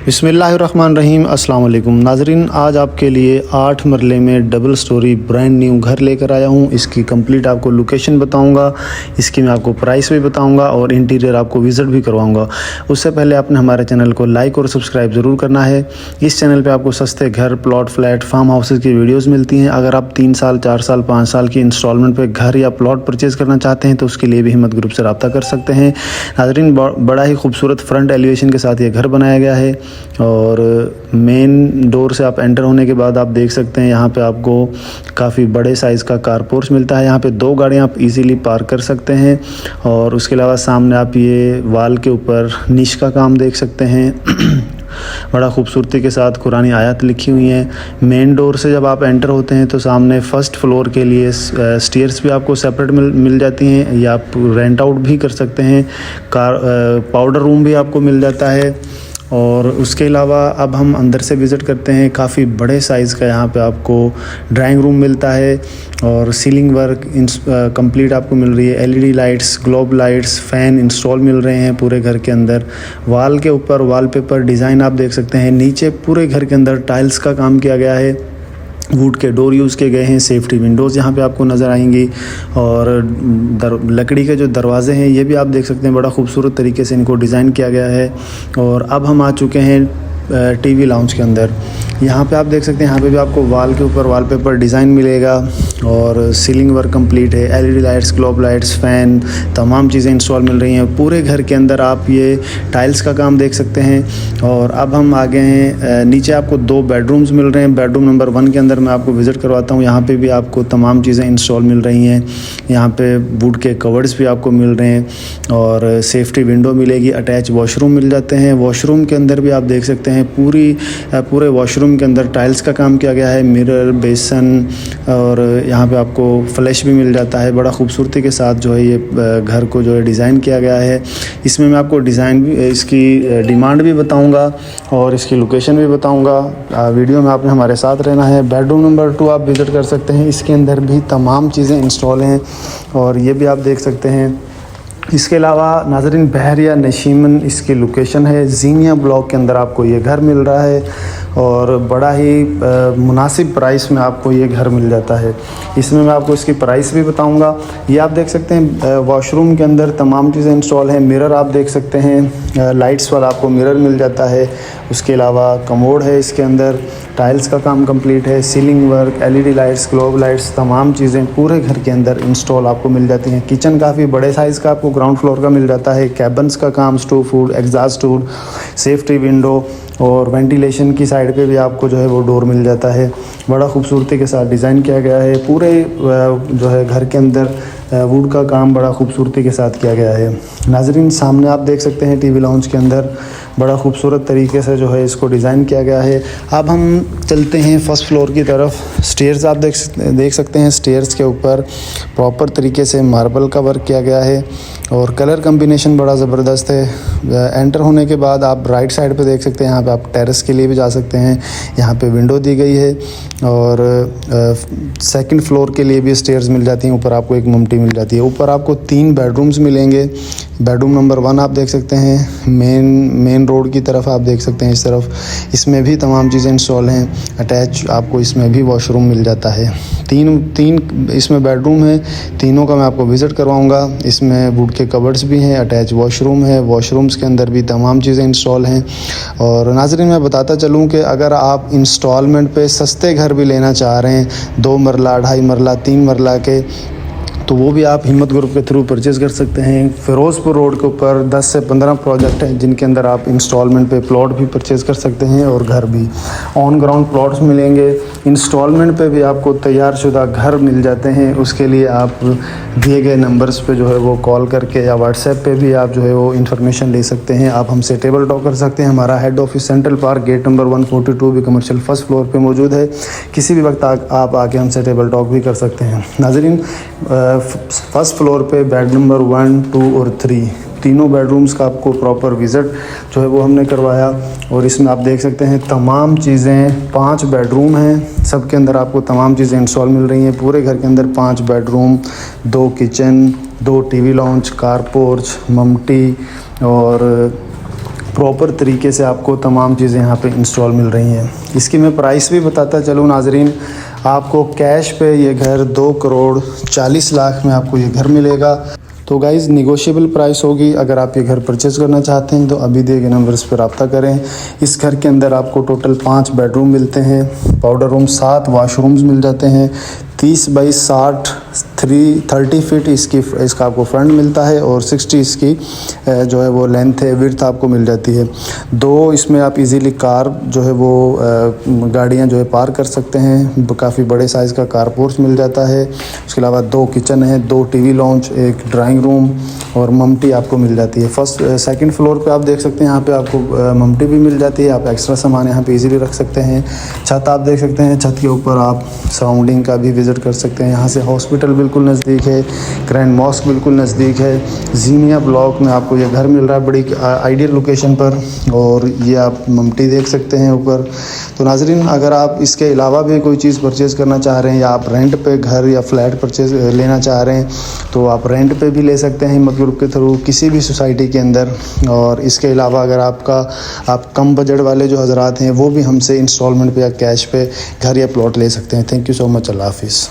बिस्मिल्लाहिर्रहमानिर्रहीम। अस्सलाम वालेकुम नाज़रीन, आज आपके लिए 8 मरले में डबल स्टोरी ब्रांड न्यू घर लेकर आया हूँ। इसकी कंप्लीट आपको लोकेशन बताऊँगा, इसकी मैं आपको प्राइस भी बताऊँगा और इंटीरियर आपको विज़िट भी करवाऊँगा। उससे पहले आपने हमारे चैनल को लाइक और सब्सक्राइब ज़रूर करना है। इस चैनल पर आपको सस्ते घर, प्लॉट, फ्लैट, फार्म हाउसेज़ की वीडियोज़ मिलती हैं। अगर आप 3 साल, 4 साल, 5 साल की इंस्टॉलमेंट पर घर या प्लॉट परचेज़ करना चाहते हैं तो उसके लिए भी हिम्मत ग्रुप से रब्ता कर सकते हैं। नाज़रीन, बड़ा ही खूबसूरत फ्रंट एलिवेशन के साथ ये घर बनाया गया है और मेन डोर से आप एंटर होने के बाद आप देख सकते हैं यहाँ पे आपको काफ़ी बड़े साइज़ का कार पोर्च मिलता है। यहाँ पे 2 गाड़ियाँ आप इजीली पार्क कर सकते हैं और उसके अलावा सामने आप ये वाल के ऊपर निश का काम देख सकते हैं। बड़ा खूबसूरती के साथ कुरानी आयत लिखी हुई हैं। मेन डोर से जब आप एंटर होते हैं तो सामने फर्स्ट फ्लोर के लिए स्टेयर्स भी आपको सेपरेट मिल जाती हैं या आप रेंट आउट भी कर सकते हैं। पाउडर रूम भी आपको मिल जाता है। और उसके अलावा अब हम अंदर से विज़िट करते हैं। काफ़ी बड़े साइज़ का यहाँ पे आपको ड्राइंग रूम मिलता है और सीलिंग वर्क कंप्लीट आपको मिल रही है। LED lights, globe lights, fan install मिल रहे हैं पूरे घर के अंदर। वाल के ऊपर वॉलपेपर डिज़ाइन आप देख सकते हैं। नीचे पूरे घर के अंदर टाइल्स का काम किया गया है। वुड के डोर यूज़ किए गए हैं। सेफ्टी विंडोज़ यहाँ पे आपको नज़र आएंगी और लकड़ी के जो दरवाजे हैं ये भी आप देख सकते हैं। बड़ा खूबसूरत तरीके से इनको डिज़ाइन किया गया है। और अब हम आ चुके हैं टीवी लाउंज के अंदर। यहाँ पे आप देख सकते हैं, यहाँ पे भी आपको वॉल के ऊपर वॉलपेपर डिज़ाइन मिलेगा और सीलिंग वर्क कंप्लीट है। LED lights, globe lights, fan, तमाम चीज़ें इंस्टॉल मिल रही हैं। पूरे घर के अंदर आप ये टाइल्स का काम देख सकते हैं। और अब हम आ गए हैं नीचे, आपको 2 बेडरूम्स मिल रहे हैं। बेडरूम नंबर 1 के अंदर मैं आपको विज़िट करवाता हूँ। यहाँ पे भी आपको तमाम चीज़ें इंस्टॉल मिल रही हैं। यहाँ पे वुड के कवर्ड्स भी आपको मिल रहे हैं और सेफ्टी विंडो मिलेगी। अटैच वॉशरूम मिल जाते हैं। वॉशरूम के अंदर भी आप देख सकते हैं पूरे वॉशरूम के अंदर टाइल्स का काम किया गया है। मिरर, बेसन और यहाँ पे आपको फ्लैश भी मिल जाता है। बड़ा खूबसूरती के साथ जो है ये घर को जो है डिज़ाइन किया गया है। इसमें मैं आपको डिज़ाइन भी, इसकी डिमांड भी बताऊंगा और इसकी लोकेशन भी बताऊंगा। वीडियो में आपने हमारे साथ रहना है। बेडरूम नंबर 2 आप विज़िट कर सकते हैं। इसके अंदर भी तमाम चीज़ें इंस्टॉल हैं और ये भी आप देख सकते हैं। इसके अलावा नाज़रीन, बहरिया नशीमन इसकी लोकेशन है। ज़ीनिया ब्लॉक के अंदर आपको ये घर मिल रहा है और बड़ा ही मुनासिब प्राइस में आपको ये घर मिल जाता है। इसमें मैं आपको इसकी प्राइस भी बताऊंगा। ये आप देख सकते हैं वॉशरूम के अंदर तमाम चीज़ें इंस्टॉल हैं। मिरर आप देख सकते हैं, लाइट्स वाला आपको मिरर मिल जाता है। उसके अलावा कमोड है इसके अंदर। टाइल्स का काम कंप्लीट है। Ceiling work, LED lights, globe lights, तमाम चीज़ें पूरे घर के अंदर इंस्टॉल आपको मिल जाती हैं। किचन काफ़ी बड़े साइज़ का आपको ग्राउंड फ्लोर का मिल जाता है। कैबन्स का काम, stove food, exhaust door, safety window और वेंटिलेशन की साइड पे भी आपको जो है वो डोर मिल जाता है। बड़ा खूबसूरती के साथ डिज़ाइन किया गया है। पूरे जो है घर के अंदर वुड का काम बड़ा खूबसूरती के साथ किया गया है। नाज़रीन, सामने आप देख सकते हैं टीवी लाउंज के अंदर बड़ा खूबसूरत तरीके से जो है इसको डिज़ाइन किया गया है। अब हम चलते हैं फर्स्ट फ्लोर की तरफ। स्टेयर्स आप देख सकते हैं। स्टेयर्स के ऊपर प्रॉपर तरीके से मार्बल का वर्क किया गया है और कलर कम्बिनेशन बड़ा ज़बरदस्त है। एंटर होने के बाद आप राइट साइड पे देख सकते हैं, यहाँ पे आप टेरेस के लिए भी जा सकते हैं। यहाँ पे विंडो दी गई है और सेकंड फ्लोर के लिए भी स्टेयर्स मिल जाती हैं। ऊपर आपको एक ममटी मिल जाती है। ऊपर आपको 3 बेडरूम्स मिलेंगे। बेडरूम नंबर 1 आप देख सकते हैं। मेन रोड की तरफ आप देख सकते हैं इस तरफ। इसमें भी तमाम चीज़ें इंस्टॉल हैं। अटैच आपको इसमें भी वॉशरूम मिल जाता है। तीन इसमें बेडरूम है। तीनों का मैं आपको विज़िट करवाऊंगा। इसमें वुड के कवर्ड्स भी हैं। अटैच वॉशरूम है। वॉशरूम्स के अंदर भी तमाम चीज़ें इंस्टॉल हैं। और नाज़रीन, मैं बताता चलूँ कि अगर आप इंस्टॉलमेंट पे सस्ते घर भी लेना चाह रहे हैं, 2 मरला, 2.5 मरला, 3 मरला के, तो वो भी आप हिम्मत ग्रुप के थ्रू परचेज़ कर सकते हैं। फ़िरोज़पुर रोड के ऊपर 10 से 15 प्रोजेक्ट हैं जिनके अंदर आप इंस्टॉलमेंट पे प्लॉट भी परचेज़ कर सकते हैं और घर भी। ऑन ग्राउंड प्लॉट्स मिलेंगे। इंस्टॉलमेंट पे भी आपको तैयार शुदा घर मिल जाते हैं। उसके लिए आप दिए गए नंबर्स पे जो है वो कॉल करके या व्हाट्सएप पे भी आप जो है वो इन्फॉर्मेशन ले सकते हैं। आप हमसे टेबल टॉक कर सकते हैं। हमारा head office central park gate number 142 भी कमर्शियल फर्स्ट फ्लोर पे मौजूद है। किसी भी वक्त आप आके हमसे टेबल टॉक भी कर सकते हैं। नाज़रीन, फर्स्ट फ्लोर पे बेड नंबर 1, 2 और 3 तीनों बेडरूम्स का आपको प्रॉपर विज़िट जो है वो हमने करवाया। और इसमें आप देख सकते हैं तमाम चीज़ें, 5 बेडरूम हैं, सबके अंदर आपको तमाम चीज़ें इंस्टॉल मिल रही हैं। पूरे घर के अंदर 5 bedroom, 2 kitchen, 2 TV lounge, car porch, ममटी और प्रॉपर तरीके से आपको तमाम चीज़ें यहाँ पे इंस्टॉल मिल रही हैं। इसकी मैं प्राइस भी बताता चलूँ नाजरीन, आपको कैश पे ये घर 2,40,00,000 में आपको ये घर मिलेगा। तो गाइज़ निगोशिएबल प्राइस होगी। अगर आप ये घर परचेज़ करना चाहते हैं तो अभी दिए गए नंबर्स पर रब्ता करें। इस घर के अंदर आपको टोटल 5 बेडरूम मिलते हैं, पाउडर रूम, 7 वाशरूम्स मिल जाते हैं, 30 बाई 60 30 फीट इसका आपको फ्रंट मिलता है और 60 इसकी जो है वो लेंथ है, विड्थ आपको मिल जाती है। 2 इसमें आप इजीली कार जो है वो गाड़ियां जो है पार कर सकते हैं। काफ़ी बड़े साइज़ का कार पोर्च मिल जाता है। उसके अलावा 2 किचन है, 2 टीवी लॉन्च, 1 ड्राइंग रूम और ममटी आपको मिल जाती है। सेकंड फ्लोर पे आप देख सकते हैं, यहाँ पे आपको ममटी भी मिल जाती है। आप एक्स्ट्रा सामान यहाँ पे इजीली रख सकते हैं। छत आप देख सकते हैं, छत के ऊपर आप सराउंडिंग का भी विज़िट कर सकते हैं। यहाँ से हॉस्पिटल बिल्कुल नज़दीक है, ग्रैंड मॉस्क बिल्कुल नज़दीक है। जीनिया ब्लॉक में आपको ये घर मिल रहा है बड़ी आइडियल लोकेशन पर। और ये आप ममटी देख सकते हैं ऊपर। तो नाजरीन, अगर आप इसके अलावा भी कोई चीज़ परचेज़ करना चाह रहे हैं या आप रेंट पे घर या फ्लैट परचेज़ लेना चाह रहे हैं तो आप रेंट पे भी ले सकते हैं हिम्मत ग्रुप के थ्रू किसी भी सोसाइटी के अंदर। और इसके अलावा अगर आप कम बजट वाले जो हजरात हैं वो भी हमसे इंस्टॉलमेंट पे या कैश पे घर या प्लॉट ले सकते हैं। Thank you so much. अल्लाह हाफिज़।